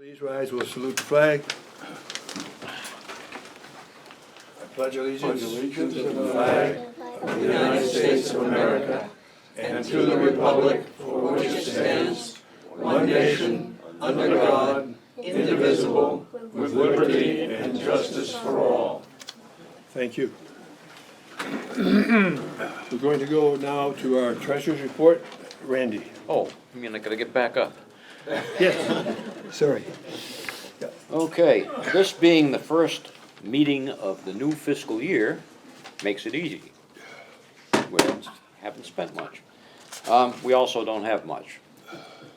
Please rise, we'll salute the flag. I pledge allegiance to the flag of the United States of America and to the republic for which it stands, one nation, under God, indivisible, with liberty and justice for all. Thank you. We're going to go now to our treasurer's report. Randy. Oh, I mean, I gotta get back up. Yes, sorry. Okay, this being the first meeting of the new fiscal year makes it easy. We haven't spent much. We also don't have much.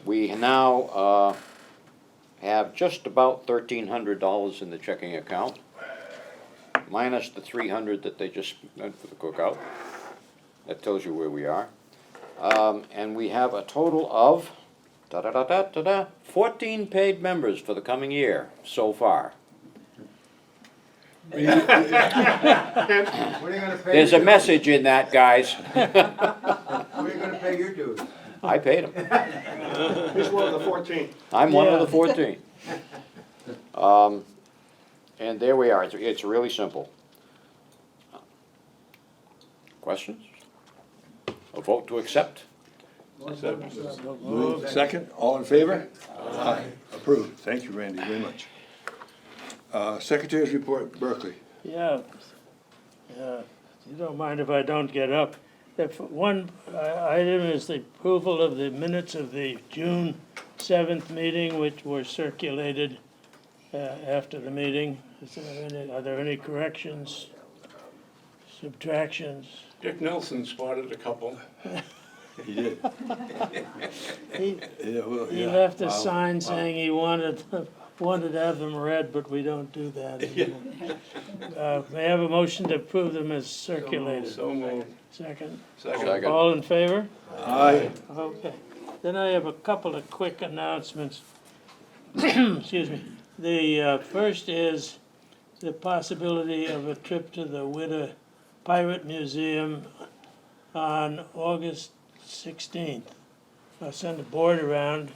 We now have just about $1,300 in the checking account, minus the $300 that they just spent for the cookout. That tells you where we are. And we have a total of 14 paid members for the coming year so far. When are you gonna pay? There's a message in that, guys. When are you gonna pay your dues? I paid them. He's one of the 14. I'm one of the 14. And there we are. It's really simple. Questions? A vote to accept? Move. Second, all in favor? Aye. Approved. Thank you, Randy, very much. Secretary's report, Berkeley. Yeah, you don't mind if I don't get up. If one item is the approval of the minutes of the June 7th meeting, which were circulated after the meeting. Are there any corrections, subtractions? Dick Nelson spotted a couple. He did. He He left a sign saying he wanted to have them read, but we don't do that anymore. May I have a motion to approve them as circulated? So moved. Second? Second. All in favor? Aye. Okay. Then I have a couple of quick announcements. Excuse me. The first is the possibility of a trip to the Witta Pirate Museum on August 16th. I'll send a board around,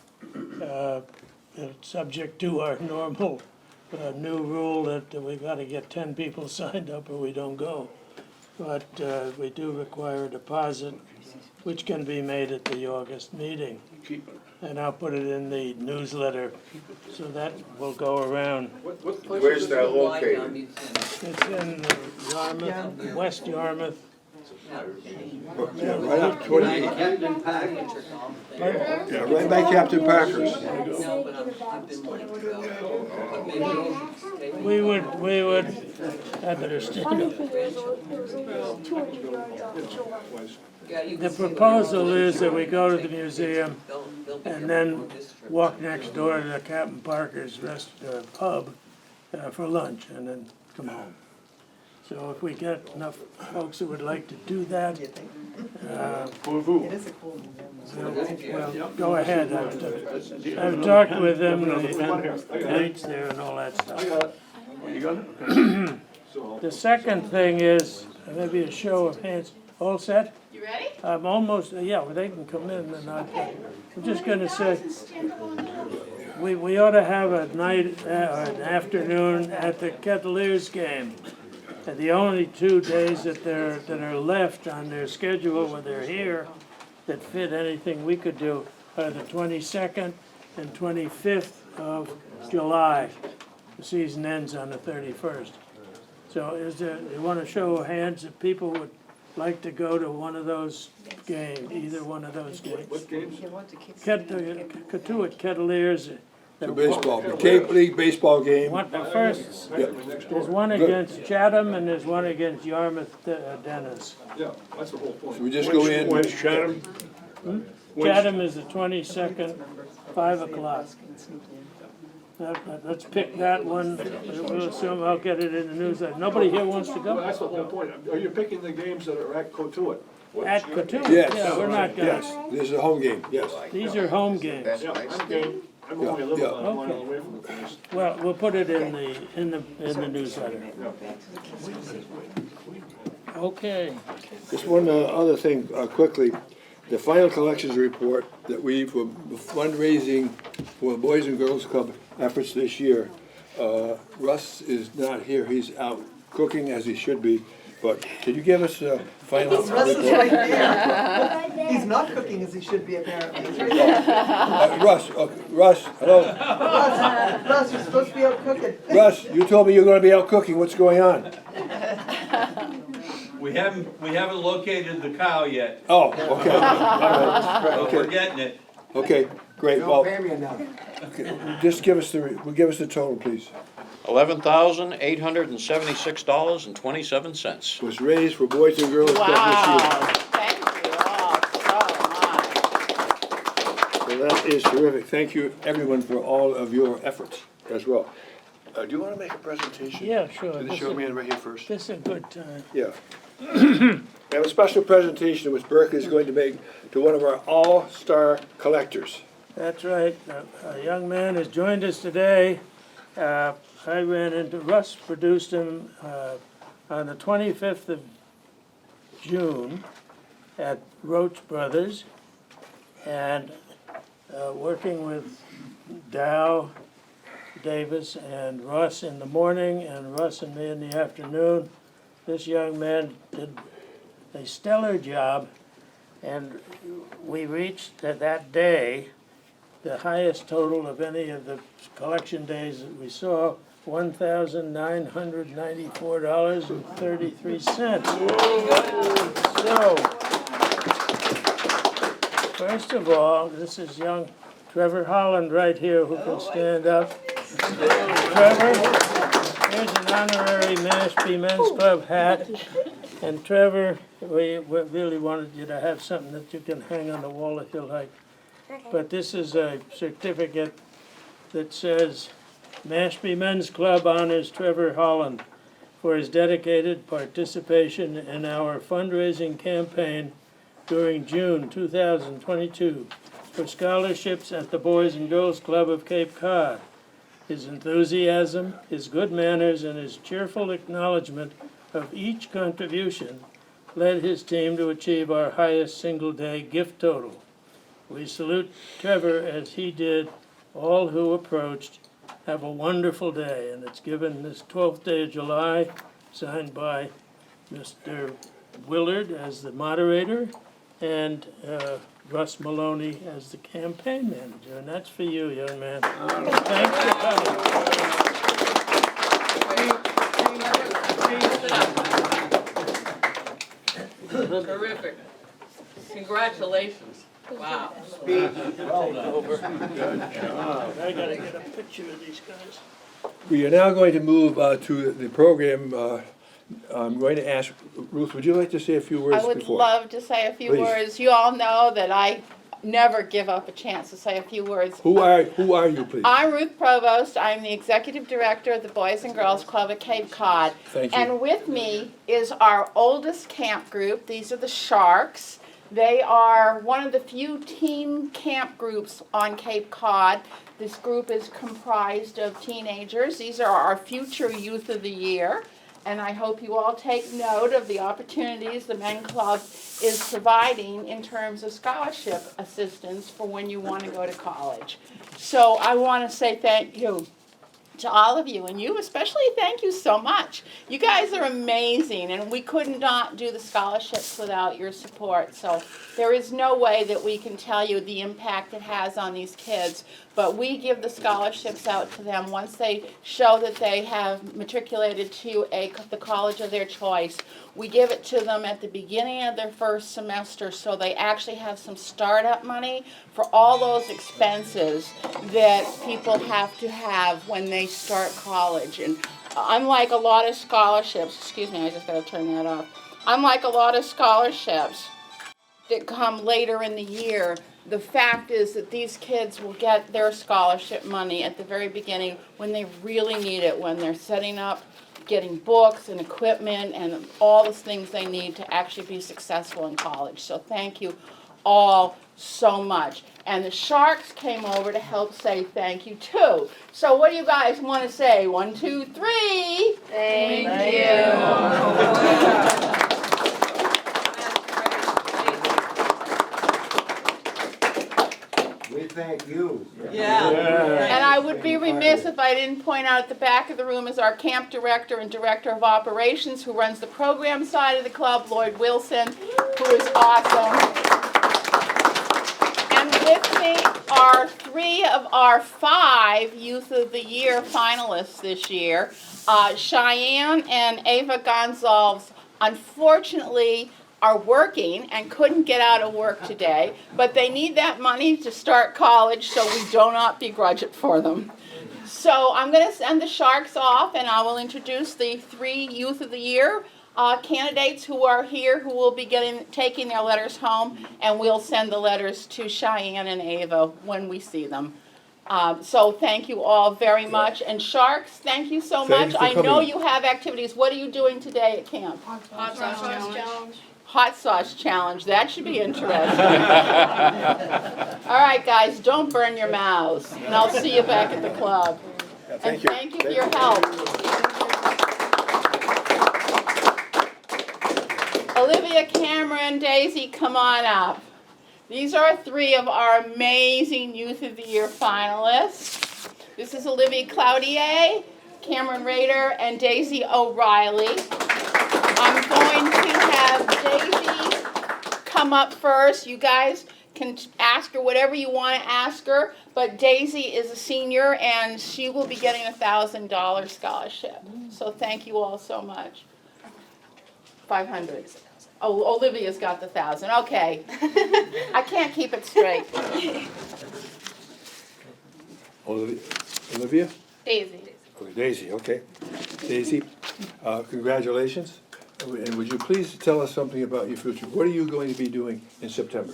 subject to our normal new rule that we've got to get 10 people signed up or we don't go. But we do require a deposit, which can be made at the August meeting. And I'll put it in the newsletter, so that will go around. Where's that located? It's in Yarmouth, West Yarmouth. Yeah, right up 28. Captain Package. Yeah, right by Captain Parker's. We would, I better stand up. The proposal is that we go to the museum and then walk next door to the Captain Parker's pub for lunch and then come home. So if we get enough folks who would like to do that, well, go ahead. I've talked with them, the dates there and all that stuff. You got it? Okay. The second thing is, maybe a show of hands. All set? You ready? I'm almost, yeah, well, they can come in and I'm just gonna say, we ought to have a night, an afternoon at the Kettleers game. And the only 2 days that are left on their schedule when they're here that fit anything we could do are the 22nd and 25th of July. The season ends on the 31st. So you want to show of hands if people would like to go to one of those games, either one of those games. What games? Katuitt Kettleers. The baseball, the Cape League baseball game. First, Yeah. there's one against Chatham and there's one against Yarmouth Dennis. Yeah, that's the whole point. So we just go in. When's Chatham? Chatham is the 22nd, 5 o'clock. Let's pick that one. We'll assume I'll get it in the newsletter. Nobody here wants to Well, go? that's the whole point. Are you picking the games that are at Cotuit? At Katuitt? Yes. Yeah, we're not Yes, going. this is a home game, yes. These are home games. Yeah, I'm game. I'm only a little Yeah. mile away from the place. Well, we'll put it in the newsletter. Okay. Just one other thing, quickly. The final collections report that we, for fundraising for the Boys and Girls Club efforts this year. Russ is not here, he's out cooking as he should be, but can you give us a final Russ is report? right there. He's not cooking as he should be apparently. He's right there. Russ, hello? Russ, you're supposed to be out cooking. Russ, you told me you were gonna be out cooking, what's going on? We haven't located the cow yet. Oh, okay. All right. But we're Okay, getting it. okay, great, Don't well, pay me enough. just give us the total, please. $11,876.27. Was raised for Boys and Girls Club Wow, thank you all so much. this year. So that is terrific, thank you everyone for all of your efforts as well. Do you wanna make a presentation? Yeah, sure. To the This show is- man right here first? This is a good time. Yeah. We have a special presentation which Berkeley is going to make to one of our all-star collectors. That's right. A young man has joined us today. I ran into Russ, produced him on the 25th of June at Roach Brothers. And working with Dow, Davis, and Russ in the morning, and Russ and me in the afternoon, this young man did a stellar job. And we reached that day the highest total of any of the collection days that we saw, $1,994.33. So, first of all, this is young Trevor Holland right here who can stand up. Trevor, here's an honorary Mashpee Men's Club hat. And Trevor, we really wanted you to have something that you can hang on the wall if you like. But this is a certificate that says, Mashpee Men's Club honors Trevor Holland for his dedicated participation in our fundraising campaign during June 2022 for scholarships at the Boys and Girls Club of Cape Cod. His enthusiasm, his good manners, and his cheerful acknowledgement of each contribution led his team to achieve our highest single-day gift total. We salute Trevor as he did all who approached. Have a wonderful day, and it's given this 12th day of July, signed by Mr. Willard as the moderator and Russ Maloney as the campaign manager, and that's for you, young man. Thanks for coming. Terrific. Congratulations. Wow. I gotta get a picture of these guys. We are now going to move to the program. I'm going to ask, Ruth, would you like to say a few words I would before? love to say a few Please. words. You all know that I never give up a chance to say a few words. Who are you, please? I'm Ruth Provost. I'm the Executive Director of the Boys and Girls Club at Cape Cod. Thank you. And with me is our oldest camp group. These are the Sharks. They are one of the few teen camp groups on Cape Cod. This group is comprised of teenagers. These are our future youth of the year. And I hope you all take note of the opportunities the Men Club is providing in terms of scholarship assistance for when you want to go to college. So I want to say thank you to all of you, and you especially, thank you so much. You guys are amazing, and we could not do the scholarships without your support. So there is no way that we can tell you the impact it has on these kids. But we give the scholarships out to them once they show that they have matriculated to the college of their choice. We give it to them at the beginning of their first semester so they actually have some startup money for all those expenses that people have to have when they start college. And unlike a lot of scholarships, excuse me, I just got to turn that off. Unlike a lot of scholarships that come later in the year, the fact is that these kids will get their scholarship money at the very beginning when they really need it, when they're setting up, getting books and equipment and all the things they need to actually be successful in college. So thank you all so much. And the Sharks came over to help say thank you too. So what do you guys want to say? 1, 2, 3. Thank you. thank you. And I would be remiss if I didn't point out at the back of the room is our camp director and director of operations who runs the program side of the club, Lloyd Wilson, who is awesome. And with me are 3 of our 5 Youth of the Year finalists this year. Cheyenne and Ava Gonzalez, unfortunately, are working and couldn't get out of work today, but they need that money to start college, so we do not begrudge it for them. So I'm going to send the Sharks off, and I will introduce the 3 Youth of the Year candidates who are here, who will be taking their letters home, and we'll send the letters to Cheyenne and Ava when we see them. So thank you all very much, and Sharks, thank you so much. Thanks for I know coming. you have activities. What are you doing today at camp? Hot sauce challenge. Hot sauce challenge. That should be interesting. All right, guys, don't burn your mouths, and I'll see you back at the club. And thank you for your help. Olivia, Cameron, Daisy, come on up. These are 3 of our amazing Youth of the Year finalists. This is Olivia Claudia, Cameron Rader, and Daisy O'Reilly. I'm going to have Daisy come up first. You guys can ask her whatever you want to ask her, but Daisy is a senior and she will be getting a $1,000 scholarship. So thank you all so much. 500. Oh, Olivia's got the 1,000. Okay. I can't keep it straight. Olivia? Daisy. Okay, Daisy, okay. Daisy, congratulations. And would you please tell us something about your future? What are you going to be doing in September?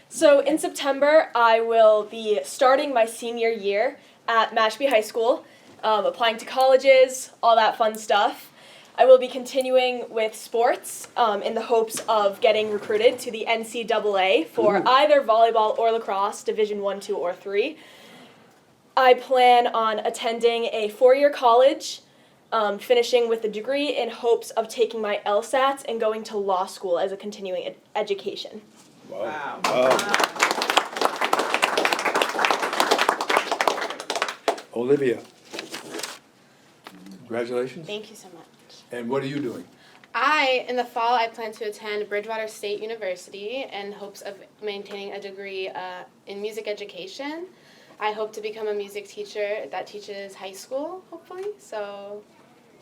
So in September, I will be starting my senior year at Mashpee High School, applying to colleges, all that fun stuff. I will be continuing with sports in the hopes of getting recruited to the NCAA for either volleyball or lacrosse, Division 1, 2, or 3. I plan on attending a 4-year college, finishing with a degree in hopes of taking my LSATs and going to law school as a continuing education. Wow. Olivia, congratulations. Thank you so much. And what are you doing? In the fall, I plan to attend Bridgewater State University in hopes of maintaining a degree in music education. I hope to become a music teacher that teaches high school, hopefully. So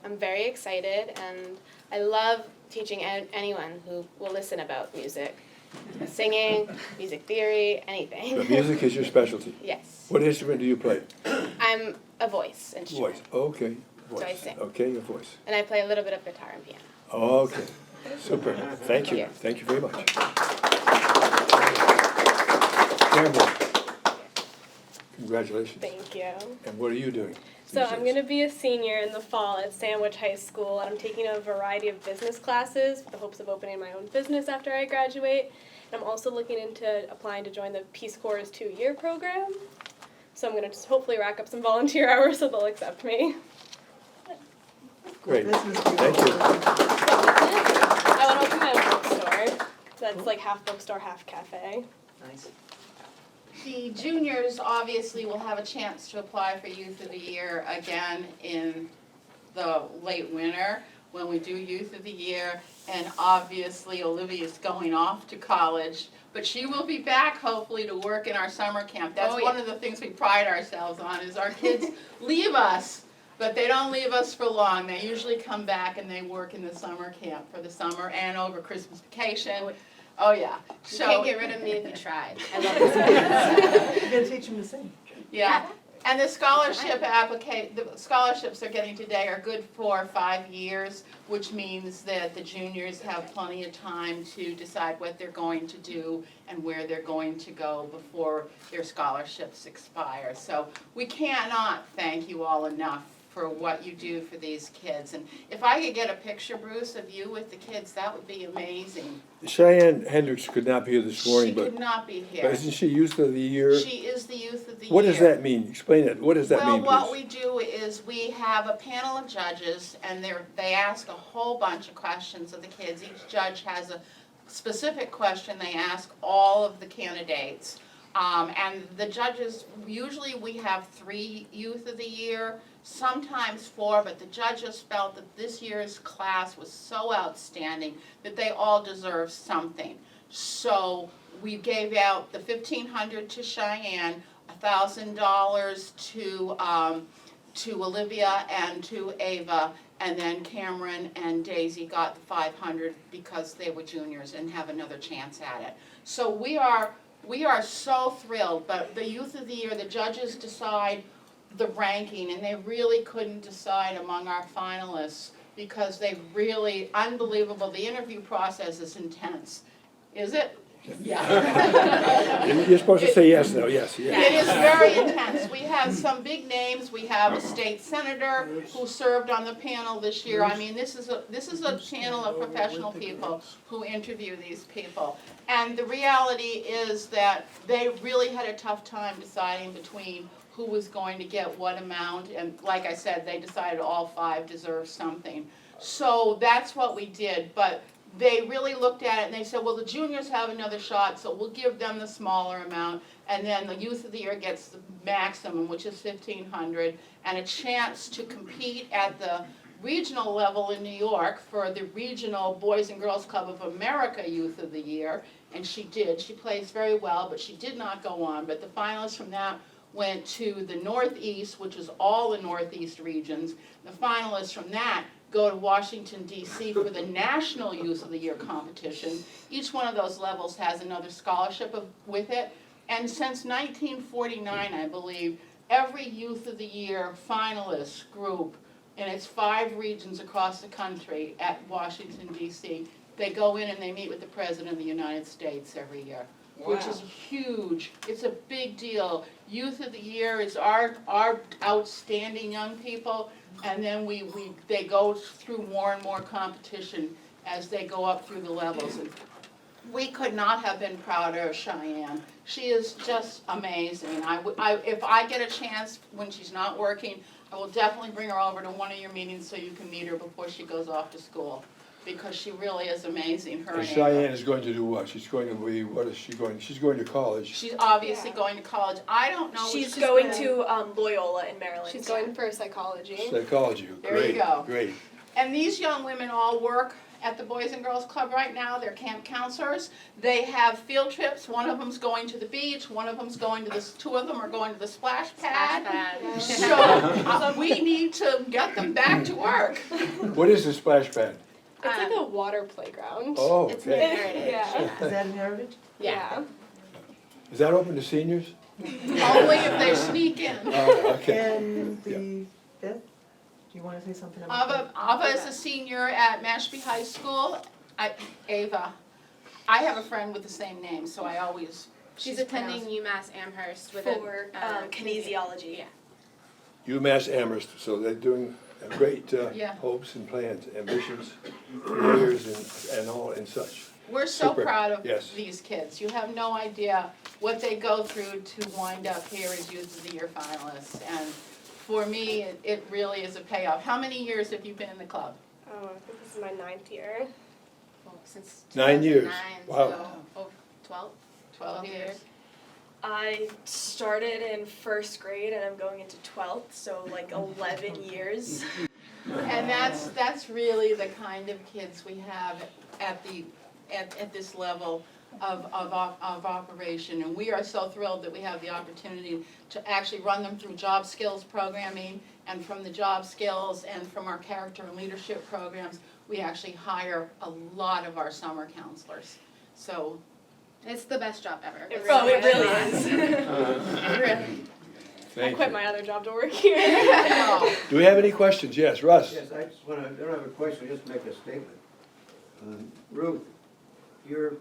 I'm very excited, and I love teaching anyone who will listen about music. Singing, music theory, anything. But music is your specialty. Yes. What instrument do you play? I'm a voice instrument. Voice. Okay. Voice. So I sing. Okay, your voice. And I play a little bit of guitar and piano. Okay. Super. Thank you. you. Thank you very much. Cameron, congratulations. Thank you. And what are you doing? So I'm going to be a senior in the fall at Sandwich High School, and I'm taking a variety of business classes with the hopes of opening my own business after I graduate. And I'm also looking into applying to join the Peace Corps' 2-year program. So I'm going to just hopefully rack up some volunteer hours so they'll accept me. Great. This was Thank you. I want to open my own bookstore. That's like half bookstore, half cafe. Nice. The juniors obviously will have a chance to apply for Youth of the Year again in the late winter when we do Youth of the Year. And obviously Olivia's going off to college, but she will be back hopefully to work in our summer camp. That's one of the things we pride ourselves on is our kids leave us, but they don't leave us for long. They usually come back and they work in the summer camp for the summer and over Christmas vacation. Oh yeah. You can't get rid of me if you tried. I love You're gonna teach them to sing. Yeah, and the scholarships they're getting today are good for 5 years, which means that the juniors have plenty of time to decide what they're going to do and where they're going to go before their scholarships expire. So we cannot thank you all enough for what you do for these kids. And if I could get a picture, Bruce, of you with the kids, that would be amazing. Cheyenne Hendricks could not be here this morning, She could not be but here. isn't she Youth of the Year? She is the Youth of the Year. What does that mean? Explain it. What does that mean, Well, what please? we do is we have a panel of judges, and they ask a whole bunch of questions of the kids. Each judge has a specific question they ask all of the candidates. And the judges, usually we have 3 Youth of the Year, sometimes 4, but the judges felt that this year's class was so outstanding that they all deserve something. So we gave out the $1,500 to Cheyenne, $1,000 to Olivia and to Ava, and then Cameron and Daisy got the $500 because they were juniors and have another chance at it. So we are so thrilled, but the Youth of the Year, the judges decide the ranking, and they really couldn't decide among our finalists because they really, unbelievable, the interview process is intense. Is it? Yeah. You're supposed to say yes, though, yes, It is very intense. We have some big names. We have a state senator who served on the panel this year. I mean, this is a panel of professional people who interview these people. And the reality is that they really had a tough time deciding between who was going to get what amount. And like I said, they decided all 5 deserve something. So that's what we did. But they really looked at it and they said, well, the juniors have another shot, so we'll give them the smaller amount, and then the Youth of the Year gets the maximum, which is $1,500, and a chance to compete at the regional level in New York for the regional Boys and Girls Club of America Youth of the Year, and she did. She plays very well, but she did not go on. But the finalists from that went to the Northeast, which is all the Northeast regions. The finalists from that go to Washington, D.C. for the National Youth of the Year competition. Each one of those levels has another scholarship with it. And since 1949, I believe, every Youth of the Year finalist group, and it's 5 regions across the country at Washington, D.C., they go in and they meet with the President of the United States every year, which is huge. It's a big deal. Youth of the Year is our outstanding young people, and then they go through more and more competition as they go up through the levels. And we could not have been prouder of Cheyenne. She is just amazing. If I get a chance when she's not working, I will definitely bring her over to one of your meetings so you can meet her before she goes off to school, because she really is amazing. Her and Cheyenne Ava. is going to do what? She's going to be, what is she going, she's going to college. She's obviously going to college. I don't know. She's going to Loyola in Maryland. She's going for psychology. Psychology, There you great, go. great. And these young women all work at the Boys and Girls Club right now. They're camp counselors. They have field trips. One of them's going to the beach. One of them's going to the, 2 of them are going to the splash pad. So we need to get them back to work. What is the splash pad? It's like a water playground. Oh, It's okay. Yeah. Is that in Heritage? Yeah. Is that open to seniors? Only if they sneak in. Oh, okay. And the 5th? Do you want to say something about Ava is a senior at Mashpee High School. Ava. I have a friend with the same name, so I always. She's attending UMass Amherst with for kinesiology. Yeah. UMass Amherst, so they're doing great Yeah. hopes and plans, ambitions, careers and all and such. We're so Super. proud of Yes. these kids. You have no idea what they go through to wind up here as Youth of the Year finalists. And for me, it really is a payoff. How many years have you been in the club? Oh, I think this is my 9th year. Well, since 9 years. 2009, Wow. so 12 years. I started in 1st grade and I'm going into 12th, so like 11 years. And that's really the kind of kids we have at this level of operation. And we are so thrilled that we have the opportunity to actually run them through job skills programming, and from the job skills and from our character and leadership programs, we actually hire a lot of our summer counselors. So It's the best job ever. It Oh, it really really is. really, I Thank quit you. my other job to work here. no. Do we have any questions? Yes, Russ? Yes, I just want to, I don't have a question, just make a statement. Ruth, you're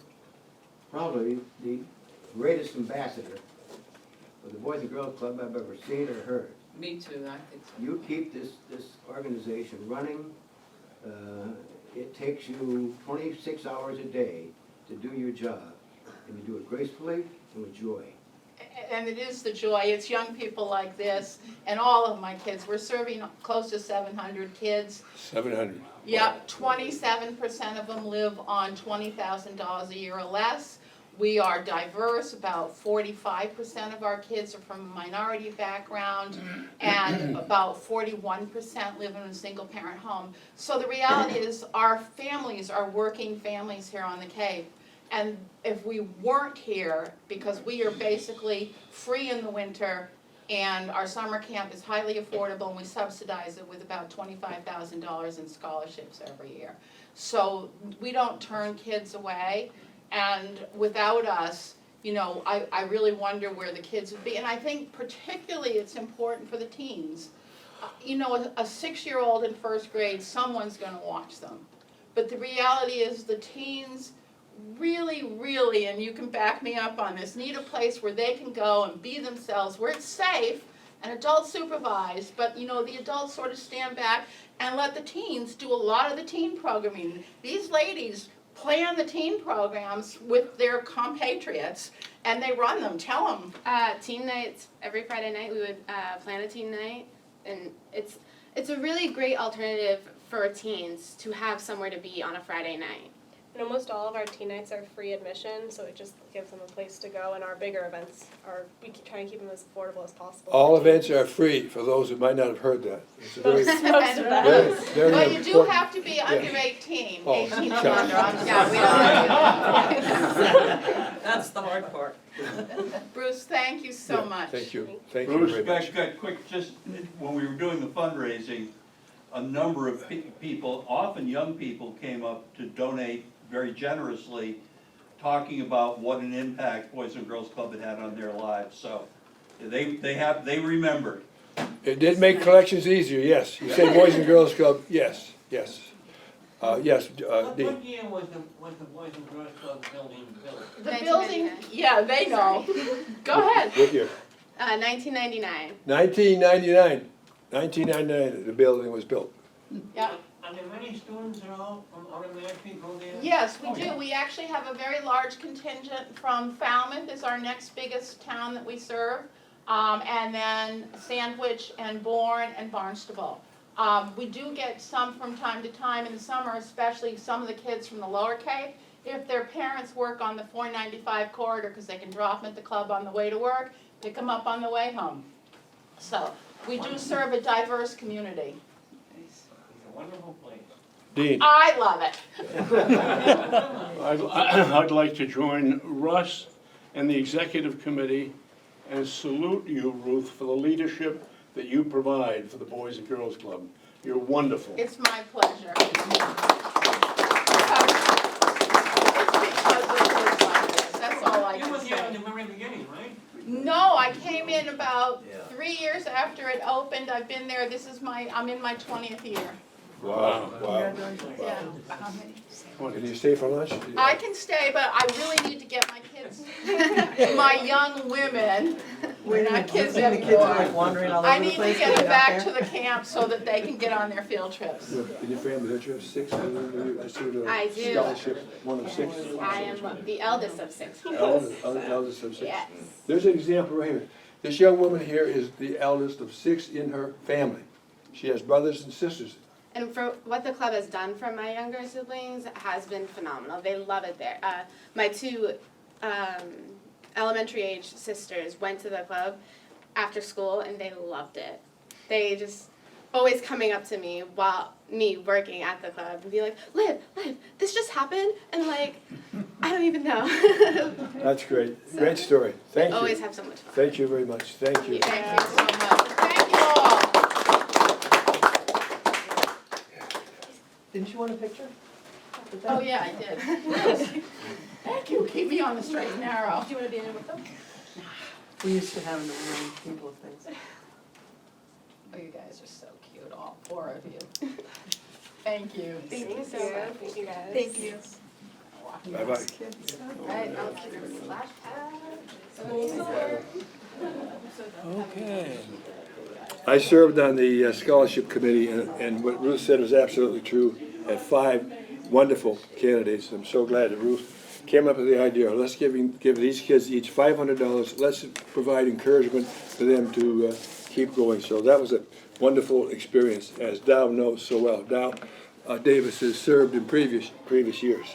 probably the greatest ambassador for the Boys and Girls Club I've ever seen or heard. Me too, I think so. You keep this organization running. It takes you 26 hours a day to do your job, and you do it gracefully and with joy. And it is the joy. It's young people like this, and all of my kids. We're serving close to 700 kids. 700. Yep, 27% of them live on $20,000 a year or less. We are diverse, about 45% of our kids are from a minority background, and about 41% live in a single-parent home. So the reality is, our families are working families here on the Cape. And if we weren't here, because we are basically free in the winter, and our summer camp is highly affordable, and we subsidize it with about $25,000 in scholarships every year. So we don't turn kids away. And without us, you know, I really wonder where the kids would be. And I think particularly it's important for the teens. You know, a 6-year-old in first grade, someone's going to watch them. But the reality is the teens really, and you can back me up on this, need a place where they can go and be themselves, where it's safe and adult supervised, but you know, the adults sort of stand back and let the teens do a lot of the teen programming. These ladies plan the teen programs with their compatriots, and they run them. Tell them. Teen nights, every Friday night we would plan a teen night, and it's a really great alternative for teens to have somewhere to be on a Friday night. And almost all of our teen nights are free admission, so it just gives them a place to go. And our bigger events we try and keep them as affordable as possible. All events are free, for those who might not have heard that. It's a very, Most of that. very But you do important- have to be under 18, Oh, 18 and sorry. under. Yeah, we don't do that. That's the hard part. Bruce, thank you so Yeah, much. Thank you, thank you Bruce, very much. got quick, just when we were doing the fundraising, a number of people, often young people, came up to donate very generously, talking about what an impact Boys and Girls Club had on their lives. So they remembered. It did make collections easier, yes. You say Boys and Girls Club, yes, yes. Yes, Dean. What year was the Boys and Girls Club building built? The building, yeah, they know. Go ahead. What year? 1999. 1999. 1999, the building was built. Yeah. Are there many students at all from out of Mashpee go there? Yes, we do. We actually have a very large contingent from Falmouth is our next biggest town that we serve. And then Sandwich and Bourne and Barnstable. We do get some from time to time in the summer, especially some of the kids from the Lower Cape. If their parents work on the 495 corridor, because they can drop them at the club on the way to work, pick them up on the way home. So we do serve a diverse community. It's a wonderful place. Dean. I love it. I'd like to join Russ and the executive committee and salute you, Ruth, for the leadership that you provide for the Boys and Girls Club. You're wonderful. It's my pleasure. It's because of kids like this. That's all I You can were there in say. the very beginning, right? No, I came in about 3 years after it opened. I've been there. I'm in my 20th year. Wow, wow. Yeah. Can you stay for lunch? I can stay, but I really need to get my kids, my young women, we're not kids The kids are like anymore. wandering all I over the need place. to get them getting out back there. to the camp so that they can get on their field trips. In your family, don't you have 6? I see the I do. scholarship, one of 6. I am the eldest of 6 kids. Eldest of 6. Yes. There's an example right here. This young woman here is the eldest of 6 in her family. She has brothers and sisters. And for what the club has done for my younger siblings has been phenomenal. They love it there. My 2 elementary age sisters went to the club after school and they loved it. They just always coming up to me while me working at the club and be like, Liv, this just happened, and like, I don't even know. That's great. Great story. Thank you. Always have so much fun. Thank you very much. Thank you. Thank you so much. Thank you all. Didn't you want a picture? Oh, yeah, I did. Thank you. Keep me on the straight and narrow. Do you want to be in it with them? We used to have them remind people of things. Oh, you guys are so cute, all 4 of you. Thank you. Thank you so much. Thank you guys. Thank you. Bye-bye. Right, I'll keep your splash pad. Okay. I served on the scholarship committee, and what Ruth said was absolutely true. Had 5 wonderful candidates. I'm so glad that Ruth came up with the idea. Let's give these kids each $500. Let's provide encouragement for them to keep going. So that was a wonderful experience, as Dow knows so well. Dow Davis has served in previous years.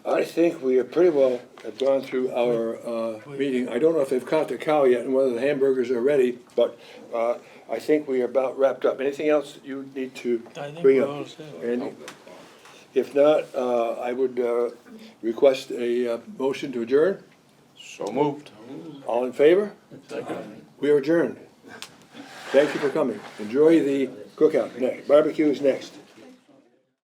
I think we have pretty well have gone through our meeting. I don't know if they've caught the cow yet and whether the hamburgers are ready, but I think we are about wrapped up. Anything else that you need to I think bring we're up? all set. Andy? If not, I would request a motion to adjourn. So moved. All in favor? We are adjourned. Thank you for coming. Enjoy the cookout. Barbecue is next.